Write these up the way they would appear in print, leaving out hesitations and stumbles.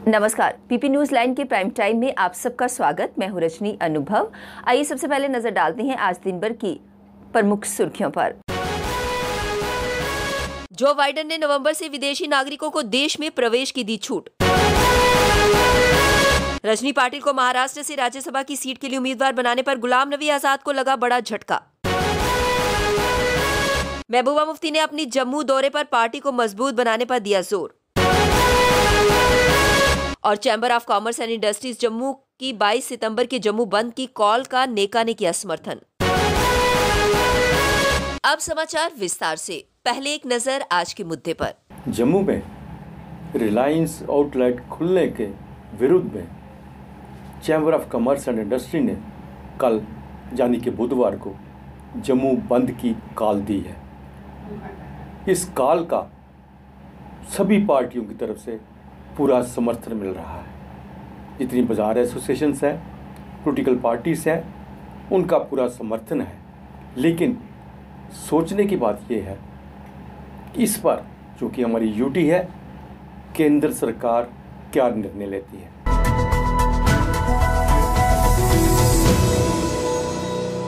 नमस्कार, PP news line के prime time में आप सबका स्वागत। मैं हूं रजनी अनुभव। आइए सबसे पहले नजर डालते हैं आज दिन भर की प्रमुख सुर्खियों पर। जो बाइडेन ने नवंबर से विदेशी नागरिकों को देश में प्रवेश की दी छूट। रजनी पाटिल को महाराष्ट्र से राज्यसभा की सीट के लिए उम्मीदवार बनाने पर गुलाम नबी आजाद को लगा बड़ा झटका। महबूबा मुफ्ती ने अपनी जम्मू दौरे पर पार्टी को मजबूत बनाने पर दिया जोर। और chamber of commerce and industries Jammu की 22 सितंबर के जम्मू बंद की कॉल का नेका ने किया समर्थन। अब समाचार विस्तार से। पहले एक नजर आज के मुद्दे पर। जम्मू में रिलायंस आउटलेट खुलने के विरुद्ध में chamber of commerce and industry ने कल यानी कि बुधवार को जम्मू बंद की कॉल दी है। इस कॉल का सभी पार्टियों की तरफ से पूरा समर्थन मिल रहा है। जितनी बाजार एसोसिएशंस हैं, पॉलिटिकल पार्टीज हैं, उनका पूरा समर्थन है। लेकिन सोचने की बात यह है कि इस पर चूँकि हमारी यूटी है, केंद्र सरकार क्या निर्णय लेती है।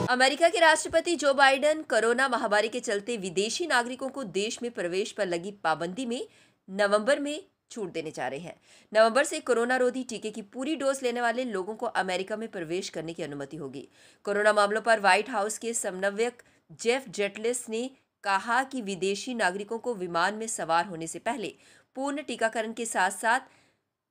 अमेरिका के राष्ट्रपति जो बाइडेन कोरोना महामारी के चलते विदेशी नागरिकों को देश में प्रवेश पर लगी पाबंदी में नवंबर में छूट देने जा रहे हैं। नवंबर से कोरोना रोधी टीके की पूरी डोज लेने वाले लोगों को अमेरिका में प्रवेश करने की अनुमति होगी। कोरोना मामलों पर व्हाइट हाउस के समन्वयक जेफ जेटलिस ने कहा कि विदेशी नागरिकों को विमान में सवार होने से पहले पूर्ण टीकाकरण के साथ साथ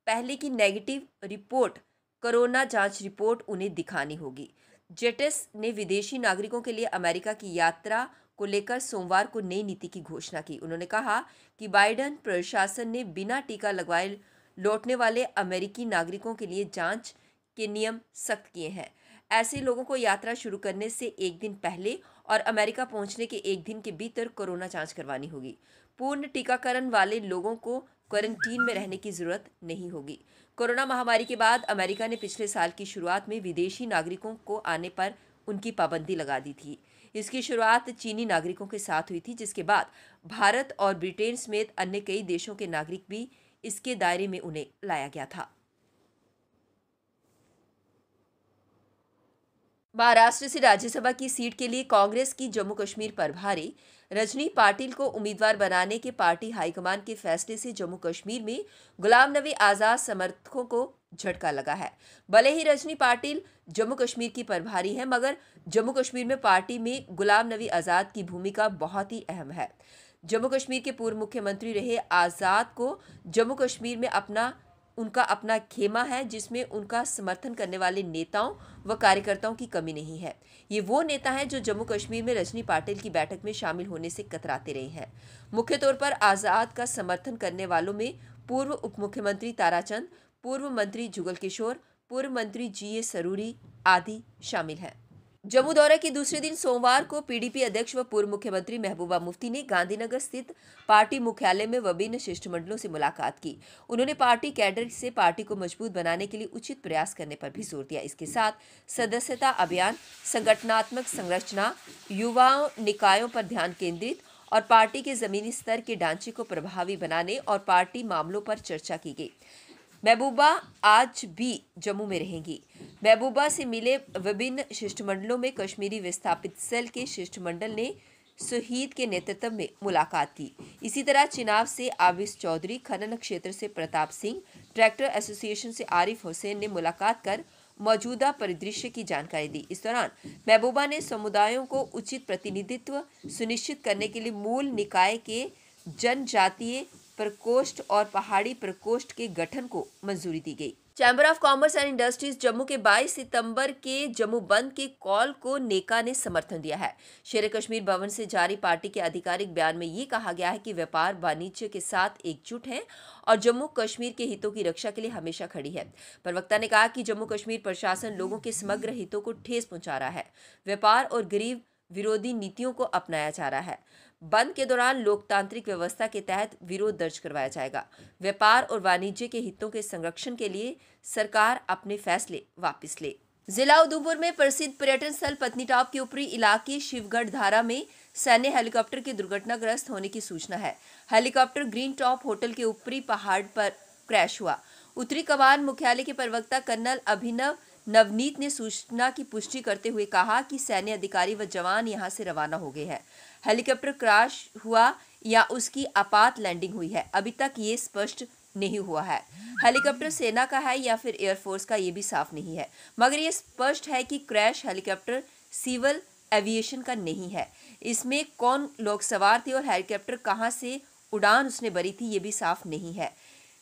पहले की नेगेटिव रिपोर्ट कोरोना जांच रिपोर्ट उन्हें दिखानी होगी। जेटिस ने विदेशी नागरिकों के लिए अमेरिका की यात्रा को लेकर सोमवार को नई नीति की घोषणा की। उन्होंने कहा कि बाइडेन प्रशासन ने बिना टीका लगवाए लौटने वाले अमेरिकी नागरिकों के लिए जांच के नियम सख्त किए हैं। ऐसे लोगों को यात्रा शुरू करने से एक दिन पहले और अमेरिका पहुंचने के एक दिन के भीतर कोरोना जांच करवानी होगी। पूर्ण टीकाकरण वाले लोगों को क्वारंटीन में रहने की जरूरत नहीं होगी। कोरोना महामारी के बाद अमेरिका ने पिछले साल की शुरुआत में विदेशी नागरिकों को आने पर उनकी पाबंदी लगा दी थी। इसकी शुरुआत चीनी नागरिकों के साथ हुई थी, जिसके बाद भारत और ब्रिटेन समेत अन्य कई देशों के नागरिक भी इसके दायरे में उन्हें लाया गया था। महाराष्ट्र से राज्यसभा की सीट के लिए कांग्रेस की जम्मू कश्मीर प्रभारी रजनी पाटिल को उम्मीदवार बनाने के पार्टी हाईकमान के फैसले से जम्मू कश्मीर में गुलाम नबी आजाद समर्थकों को झटका लगा है। भले ही रजनी पाटिल जम्मू कश्मीर की प्रभारी हैं, मगर जम्मू कश्मीर में पार्टी में गुलाम नबी आजाद की भूमिका बहुत ही अहम है। जम्मू कश्मीर के पूर्व मुख्यमंत्री रहे आजाद को जम्मू कश्मीर में उनका अपना खेमा है, जिसमें उनका समर्थन करने वाले नेताओं व कार्यकर्ताओं की कमी नहीं है। ये वो नेता हैं जो जम्मू कश्मीर में रजनी पाटिल की बैठक में शामिल होने से कतराते रहे हैं। मुख्य तौर पर आजाद का समर्थन करने वालों में पूर्व उप मुख्यमंत्री ताराचंद, पूर्व मंत्री जुगल किशोर, पूर्व मंत्री जीए सरूरी आदि शामिल हैं। जम्मू दौरे के दूसरे दिन सोमवार को पीडीपी अध्यक्ष व पूर्व मुख्यमंत्री महबूबा मुफ्ती ने गांधीनगर स्थित पार्टी मुख्यालय में विभिन्न शिष्टमंडलों से मुलाकात की। उन्होंने पार्टी कैडर से पार्टी को मजबूत बनाने के लिए उचित प्रयास करने पर भी जोर दिया। इसके साथ सदस्यता अभियान, संगठनात्मक संरचना, युवा निकायों पर ध्यान केंद्रित और पार्टी के जमीनी स्तर के ढांचे को प्रभावी बनाने और पार्टी मामलों पर चर्चा की गई। महबूबा आज भी जम्मू में रहेंगी। महबूबा से मिले विभिन्न शिष्टमंडलों में कश्मीरी विस्थापित सेल के शिष्टमंडल ने शहीद के नेतृत्व में मुलाकात की। इसी तरह चिनाब से आविस चौधरी, खनन क्षेत्र से प्रताप सिंह, ट्रैक्टर एसोसिएशन से आरिफ हुसैन ने मुलाकात कर मौजूदा परिदृश्य की जानकारी दी। इस दौरान महबूबा ने समुदायों को उचित प्रतिनिधित्व सुनिश्चित करने के लिए मूल निकाय के जनजातीय प्रकोष्ठ और पहाड़ी प्रकोष्ठ के गठन को मंजूरी दी गई। Chamber of commerce and industries Jammu के 22 सितंबर के जम्मू बंद के कॉल को नेका ने समर्थन दिया है। शेर कश्मीर भवन से जारी पार्टी के आधिकारिक बयान में ये कहा गया है कि व्यापार वाणिज्य के साथ एकजुट है और जम्मू कश्मीर के हितों की रक्षा के लिए हमेशा खड़ी है। प्रवक्ता ने कहा कि जम्मू कश्मीर प्रशासन लोगों के समग्र हितों को ठेस पहुंचा रहा है। व्यापार और गरीब विरोधी नीतियों को अपनाया जा रहा है। बंद के दौरान लोकतांत्रिक व्यवस्था के तहत विरोध दर्ज करवाया जाएगा। व्यापार और वाणिज्य के हितों के संरक्षण के लिए सरकार अपने फैसले वापस ले। जिला उधमपुर में प्रसिद्ध पर्यटन स्थल पत्नीटॉप के ऊपरी इलाके शिवगढ़ धारा में सैन्य हेलीकॉप्टर के दुर्घटनाग्रस्त होने की सूचना है। हेलीकॉप्टर ग्रीन टॉप होटल के ऊपरी पहाड़ पर क्रैश हुआ। उत्तरी कमान मुख्यालय के प्रवक्ता कर्नल अभिनव नवनीत ने सूचना की पुष्टि करते हुए कहा कि सैन्य अधिकारी व जवान यहां से रवाना हो गए हैं। हेलीकॉप्टर क्रैश हुआ या उसकी आपात लैंडिंग हुई है, अभी तक ये स्पष्ट नहीं हुआ है। हेलीकॉप्टर सेना का है या फिर एयरफोर्स का, ये भी साफ नहीं है, मगर ये स्पष्ट है कि क्रैश हेलीकॉप्टर सिविल एविएशन का नहीं है। इसमें कौन लोग सवार थे और हेलीकॉप्टर कहां से उड़ान उसने भरी थी, ये भी साफ नहीं है।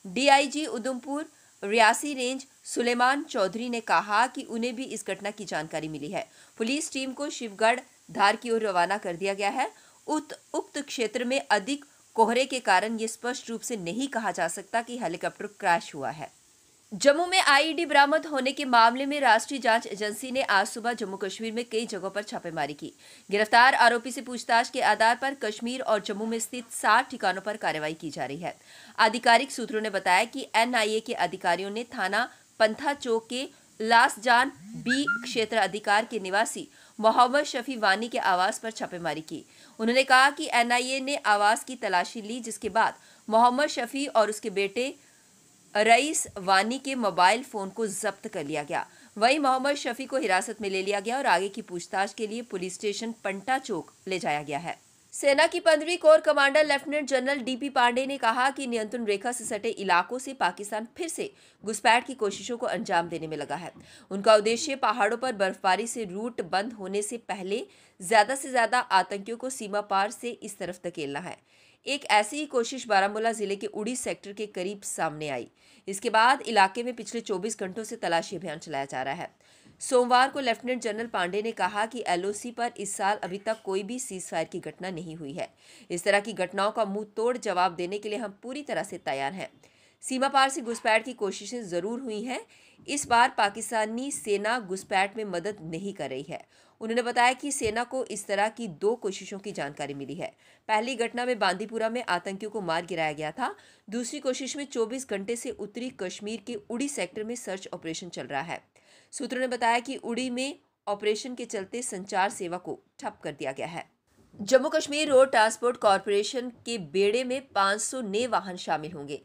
डीआईजी उधमपुर रियासी रेंज सुलेमान चौधरी ने कहा कि उन्हें भी इस घटना की जानकारी मिली है। पुलिस टीम को शिवगढ़ धार की ओर रवाना कर दिया गया है। उक्त क्षेत्र में अधिक कोहरे के कारण ये स्पष्ट रूप से नहीं कहा जा सकता कि हेलीकॉप्टर क्रैश हुआ है। जम्मू में आईईडी बरामद होने के मामले में राष्ट्रीय जांच एजेंसी ने आज सुबह जम्मू कश्मीर में कई जगहों पर छापेमारी की। गिरफ्तार आरोपी से पूछताछ के आधार पर कश्मीर और जम्मू में स्थित 7 ठिकानों पर कार्रवाई की जा रही है। आधिकारिक सूत्रों ने बताया कि एनआईए के अधिकारियों ने थाना पंथा चौक के लासजान बी क्षेत्र अधिकार के निवासी मोहम्मद शफी वानी के आवास पर छापेमारी की। उन्होंने कहा कि एनआईए ने आवास की तलाशी ली, जिसके बाद मोहम्मद शफी और उसके बेटे रईस वानी के मोबाइल फोन को जब्त कर लिया गया। वहीं मोहम्मद शफी को हिरासत में ले लिया गया और आगे की पूछताछ के लिए पुलिस स्टेशन पंटा चौक ले जाया गया है। सेना की 15वीं corps commander lieutenant general DP Pande ने कहा कि नियंत्रण रेखा से सटे इलाकों से पाकिस्तान फिर से घुसपैठ की कोशिशों को अंजाम देने में लगा है। उनका उद्देश्य पहाड़ों पर बर्फबारी से रूट बंद होने से पहले ज्यादा से ज्यादा आतंकियों को सीमा पार से इस तरफ धकेलना है। एक ऐसी ही कोशिश बारामूला जिले के उड़ी सेक्टर के करीब सामने आई। इसके बाद इलाके में पिछले 24 घंटों से तलाशी अभियान चलाया जा रहा है। सोमवार को लेफ्टिनेंट जनरल पांडे ने कहा कि एलओसी पर इस साल अभी तक कोई भी सीजफायर की घटना नहीं हुई है। इस तरह की घटनाओं का मुंह तोड़ जवाब देने के लिए हम पूरी तरह से तैयार हैं। सीमा पार से घुसपैठ की कोशिशें जरूर हुई हैं। इस बार पाकिस्तानी सेना घुसपैठ में मदद नहीं कर रही है। उन्होंने बताया कि सेना को इस तरह की 2 कोशिशों की जानकारी मिली है। पहली घटना में बांदीपुरा में आतंकियों को मार गिराया गया था। दूसरी कोशिश में 24 घंटे से उत्तरी कश्मीर के उड़ी सेक्टर में सर्च ऑपरेशन चल रहा है। सूत्रों ने बताया कि उड़ी में ऑपरेशन के चलते संचार सेवा को ठप कर दिया गया है। Jammu Kashmir road transport corporation के बेड़े में 500 नए वाहन शामिल होंगे।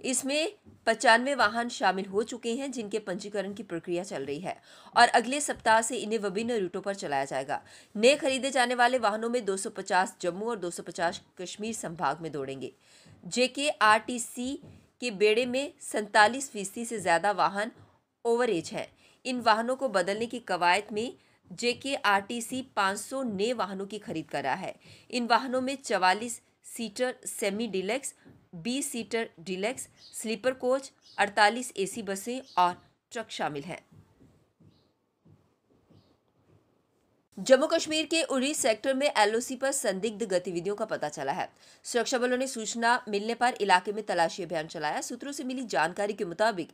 इसमें 95 वाहन शामिल हो चुके हैं, जिनके पंजीकरण की प्रक्रिया चल रही है और अगले सप्ताह से इन्हें विभिन्न रूटों पर चलाया जाएगा। नए खरीदे जाने वाले वाहनों में 250 जम्मू और 250 कश्मीर संभाग में दौड़ेंगे। जेकेआरटीसी के बेड़े में 47% से ज्यादा वाहन ओवरेज हैं। इन वाहनों को बदलने की कवायद में जेकेआरटीसी 500 नए वाहनों की खरीद कर रहा है। इन वाहनों में 44 seater semi deluxe, 20 seater deluxe, sleeper coach, 48 AC बसें और ट्रक शामिल हैं। जम्मू कश्मीर के उड़ी सेक्टर में एलओसी पर संदिग्ध गतिविधियों का पता चला है। सुरक्षा बलों ने सूचना मिलने पर इलाके में तलाशी अभियान चलाया। सूत्रों से मिली जानकारी के मुताबिक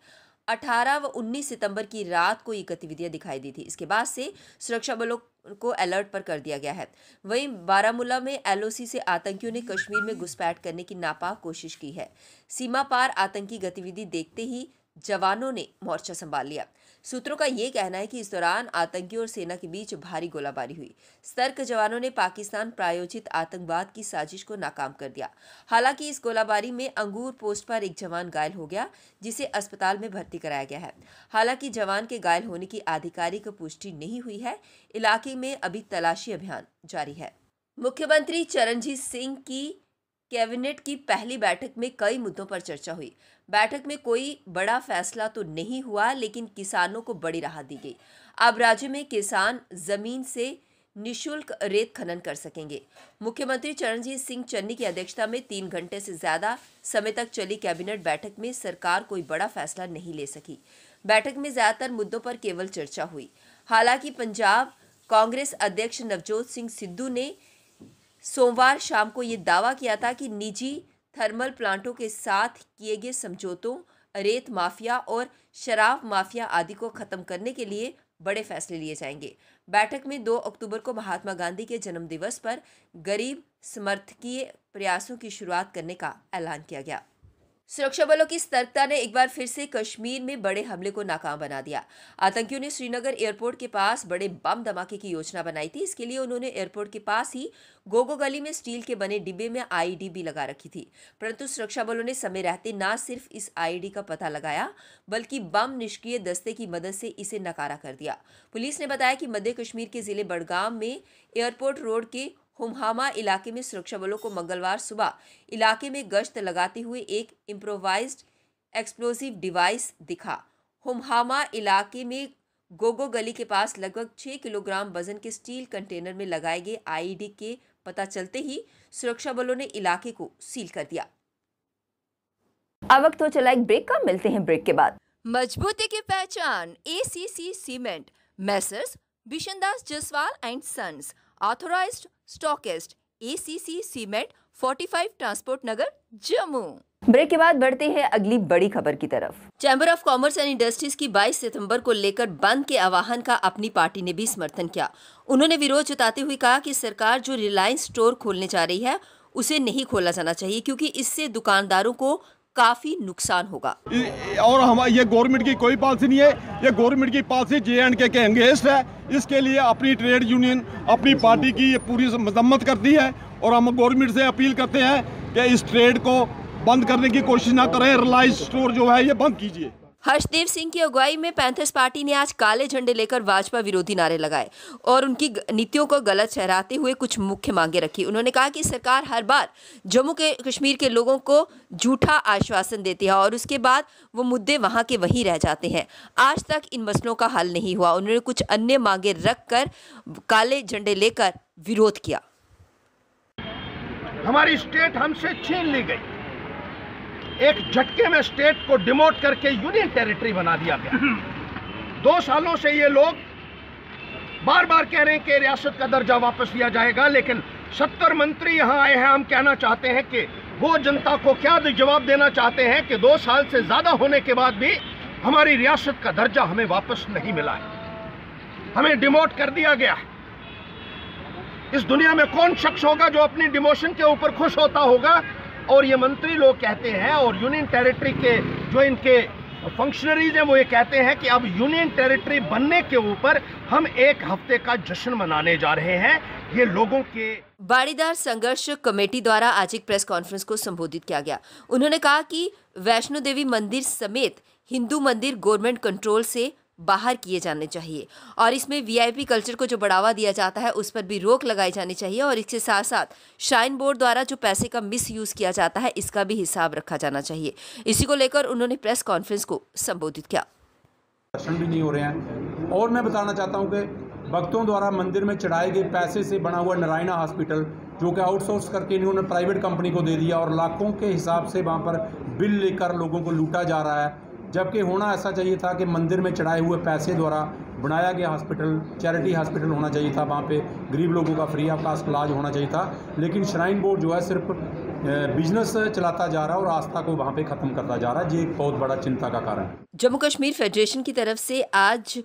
18 व 19 सितंबर की रात को ये गतिविधियां दिखाई दी थी। इसके बाद से सुरक्षा बलों को अलर्ट पर कर दिया गया है। वहीं बारामूला में एलओसी से आतंकियों ने कश्मीर में घुसपैठ करने की नापाक कोशिश की है। सीमा पार आतंकी गतिविधि देखते ही जवानों ने मोर्चा संभाल लिया। सूत्रों का ये कहना है कि इस दौरान आतंकियों और सेना के बीच भारी गोलाबारी हुई। सतर्क जवानों ने पाकिस्तान प्रायोजित आतंकवाद की साजिश को नाकाम कर दिया। हालांकि इस गोलाबारी में अंगूर पोस्ट पर एक जवान घायल हो गया, जिसे अस्पताल में भर्ती कराया गया है। हालांकि जवान के घायल होने की आधिकारिक पुष्टि नहीं हुई है। इलाके में अभी तलाशी अभियान जारी है। मुख्यमंत्री चरणजीत सिंह की कैबिनेट की पहली बैठक में कई मुद्दों पर चर्चा हुई। बैठक में कोई बड़ा फैसला तो नहीं हुआ, लेकिन किसानों को बड़ी राहत दी गई। अब राज्य में किसान जमीन से निशुल्क रेत खनन कर सकेंगे। मुख्यमंत्री चरणजीत सिंह चन्नी की अध्यक्षता में 3 घंटे से ज्यादा समय तक चली कैबिनेट बैठक में सरकार कोई बड़ा फैसला नहीं ले सकी। बैठक में ज्यादातर मुद्दों पर केवल चर्चा हुई। हालांकि पंजाब कांग्रेस अध्यक्ष नवजोत सिंह सिद्धू ने सोमवार शाम को ये दावा किया था कि निजी थर्मल प्लांटों के साथ किए गए समझौतों, रेत माफिया और शराब माफिया आदि को खत्म करने के लिए बड़े फैसले लिए जाएंगे। बैठक में 2 अक्टूबर को महात्मा गांधी के जन्मदिवस पर गरीब समर्थकीय प्रयासों की शुरुआत करने का ऐलान किया गया। सुरक्षा बलों की सतर्कता ने एक बार फिर से कश्मीर में बड़े हमले को नाकाम बना दिया। आतंकियों ने श्रीनगर एयरपोर्ट के पास बड़े बम धमाके की योजना बनाई थी। इसके लिए उन्होंने एयरपोर्ट के पास ही गोगो गली में स्टील के बने डिब्बे में आईईडी भी लगा रखी थी। परंतु सुरक्षा बलों ने समय रहते न सिर्फ इस आईईडी का पता लगाया, बल्कि बम निष्क्रिय दस्ते की मदद से इसे नकारा कर दिया। पुलिस ने बताया कि मध्य कश्मीर के जिले बडगाम में एयरपोर्ट रोड के हुमहामा इलाके में सुरक्षा बलों को मंगलवार सुबह इलाके में गश्त लगाते हुए एक इम्प्रोवाइज्ड एक्सप्लोसिव डिवाइस दिखा। हुमहामा इलाके में गोगो गली के पास लगभग 6 किलोग्राम वजन के स्टील कंटेनर में लगाए गए आईईडी के पता चलते ही सुरक्षा बलों ने इलाके को सील कर दिया। अब वक्त हो चला एक ब्रेक का, मिलते हैं ब्रेक के बाद। मजबूती की पहचान ACC cement, messrs Bishandas Jaswal and sons, authorised stockist, ACC cement, 45 transport Nagar, Jammu. Break के बाद बढ़ते हैं अगली बड़ी खबर की तरफ। Chamber of commerce and industries की 22 सितंबर को लेकर बंद के आह्वान का अपनी पार्टी ने भी समर्थन किया। उन्होंने विरोध जताते हुए कहा कि सरकार जो रिलायंस स्टोर खोलने जा रही है उसे नहीं खोला जाना चाहिए, क्योंकि इससे दुकानदारों को काफी नुकसान होगा। और हम ये गवर्नमेंट की कोई पॉलिसी नहीं है, ये गवर्नमेंट की पॉलिसी JNK के अगेंस्ट है। इसके लिए अपनी ट्रेड यूनियन, अपनी पार्टी की ये पूरी मजम्मत करती है और हम गवर्नमेंट से अपील करते हैं कि इस ट्रेड को बंद करने की कोशिश ना करें। रिलायंस स्टोर जो है ये बंद कीजिए। हर्षदेव सिंह की अगुवाई में पैंथर्स पार्टी ने आज काले झंडे लेकर भाजपा विरोधी नारे लगाए और उनकी नीतियों को गलत ठहराते हुए कुछ मुख्य मांगे रखी। उन्होंने कहा कि सरकार हर बार जम्मू के कश्मीर के लोगों को झूठा आश्वासन देती है और उसके बाद वो मुद्दे वहां के वहीं रह जाते हैं। आज तक इन मसलों का हल नहीं हुआ। उन्होंने कुछ अन्य मांगे रखकर काले झंडे लेकर विरोध किया। हमारी स्टेट हमसे छीन ली गई, एक झटके में स्टेट को डिमोट करके यूनियन टेरिटरी बना दिया गया। 2 सालों से ये लोग बार बार कह रहे हैं कि रियासत का दर्जा वापस लिया जाएगा, लेकिन 70 मंत्री यहाँ आए हैं। हम कहना चाहते हैं कि वो जनता को क्या जवाब देना चाहते हैं कि 2 साल से ज्यादा होने के बाद भी हमारी रियासत का दर्जा हमें वापस नहीं मिला है, हमें डिमोट कर दिया गया है। इस दुनिया में कौन शख्स होगा जो अपनी डिमोशन के ऊपर खुश होता होगा? और ये मंत्री लोग कहते हैं और यूनियन टेरिटरी के जो इनके फंक्शनरीज हैं वो ये कहते हैं कि अब यूनियन टेरिटरी बनने के ऊपर हम 1 हफ्ते का जश्न मनाने जा रहे हैं। ये लोगों के बाड़ीदार संघर्ष कमेटी द्वारा आज एक प्रेस कॉन्फ्रेंस को संबोधित किया गया। उन्होंने कहा कि वैष्णो देवी मंदिर समेत हिंदू मंदिर गवर्नमेंट कंट्रोल से बाहर किए जाने चाहिए और इसमें VIP कल्चर को जो बढ़ावा दिया जाता है उस पर भी रोक लगाई जानी चाहिए और इसके साथ साथ श्राइन बोर्ड द्वारा जो पैसे का मिसयूज किया जाता है इसका भी हिसाब रखा जाना चाहिए। इसी को लेकर उन्होंने प्रेस कॉन्फ्रेंस को संबोधित किया। दर्शन भी नहीं हो रहे हैं और मैं बताना चाहता हूं कि भक्तों द्वारा मंदिर में चढ़ाए गए पैसे से बना हुआ नारायणा हॉस्पिटल जो कि आउटसोर्स करके इन्होंने प्राइवेट कंपनी को दे दिया और लाखों के हिसाब से वहाँ पर बिल लेकर लोगों को लूटा जा रहा है, जबकि होना ऐसा चाहिए था कि मंदिर में चढ़ाए हुए पैसे द्वारा बनाया गया हॉस्पिटल चैरिटी हॉस्पिटल होना चाहिए था, वहाँ पे गरीब लोगों का फ्री ऑफ कास्ट इलाज होना चाहिए था। लेकिन श्राइन बोर्ड जो है सिर्फ बिजनेस चलाता जा रहा है और आस्था को वहाँ पे ख़त्म करता जा रहा है। ये एक बहुत बड़ा चिंता का कारण है। जम्मू कश्मीर फेडरेशन की तरफ से आज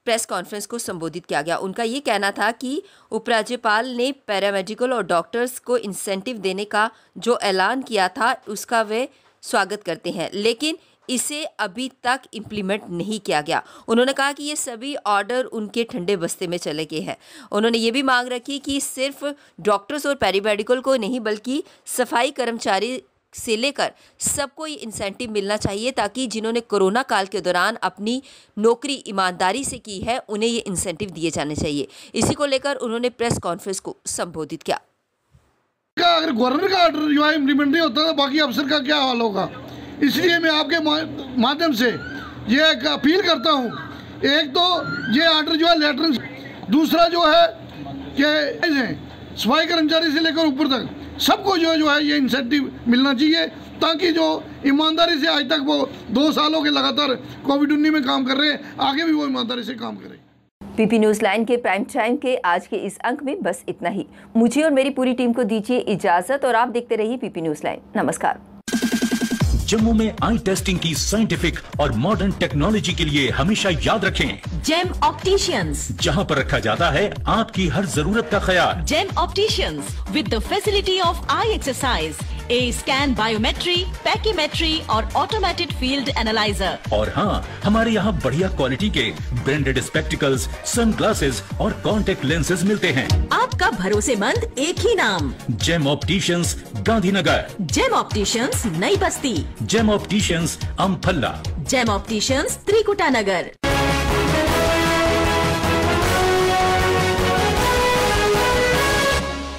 प्रेस कॉन्फ्रेंस को संबोधित किया गया। उनका ये कहना था कि उपराज्यपाल ने पैरामेडिकल और डॉक्टर्स को इंसेंटिव देने का जो ऐलान किया था उसका वे स्वागत करते हैं, लेकिन इसे अभी तक इम्प्लीमेंट नहीं किया गया। उन्होंने कहा कि ये सभी ऑर्डर उनके ठंडे बस्ते में चले गए हैं। उन्होंने ये भी मांग रखी कि सिर्फ डॉक्टर्स और पैरामेडिकल को नहीं बल्कि सफाई कर्मचारी से लेकर सबको ये इंसेंटिव मिलना चाहिए ताकि जिन्होंने कोरोना काल के दौरान अपनी नौकरी ईमानदारी से की है उन्हें ये इंसेंटिव दिए जाने चाहिए। इसी को लेकर उन्होंने प्रेस कॉन्फ्रेंस को संबोधित किया। अगर गवर्नर का ऑर्डर जो है इम्प्लीमेंट नहीं होता तो बाकी अफसर का क्या हाल होगा? इसलिए मैं आपके माध्यम से ये एक अपील करता हूँ, एक तो ये ऑर्डर जो है लेटर, दूसरा जो है कि सफाई कर्मचारी से लेकर ऊपर तक सबको जो है ये इंसेंटिव मिलना चाहिए ताकि जो ईमानदारी से आज तक वो 2 सालों के लगातार कोविड-19 में काम कर रहे हैं आगे भी वो ईमानदारी से काम करें। PP न्यूज़ लाइन के प्राइम टाइम के आज के इस अंक में बस इतना ही। मुझे और मेरी पूरी टीम को दीजिए इजाजत और आप देखते रहिए PP न्यूज़ लाइन। नमस्कार। जम्मू में आई टेस्टिंग की साइंटिफिक और मॉडर्न टेक्नोलॉजी के लिए हमेशा याद रखें जेम ऑप्टिशियंस, जहां पर रखा जाता है आपकी हर जरूरत का ख्याल। Gem opticians with the facility of eye exercise, A scan biometry, pachymetry और ऑटोमेटेड फील्ड एनालाइजर। और हाँ, हमारे यहाँ बढ़िया क्वालिटी के ब्रांडेड स्पेक्टिकल्स, सनग्लासेस और कॉन्टेक्ट लेंसेज मिलते हैं। आपका भरोसेमंद एक ही नाम, Gem opticians, Gandhinagar. Gem opticians, Nai Basti. Gem opticians, Amphalla. Gem opticians, Trikuta नगर।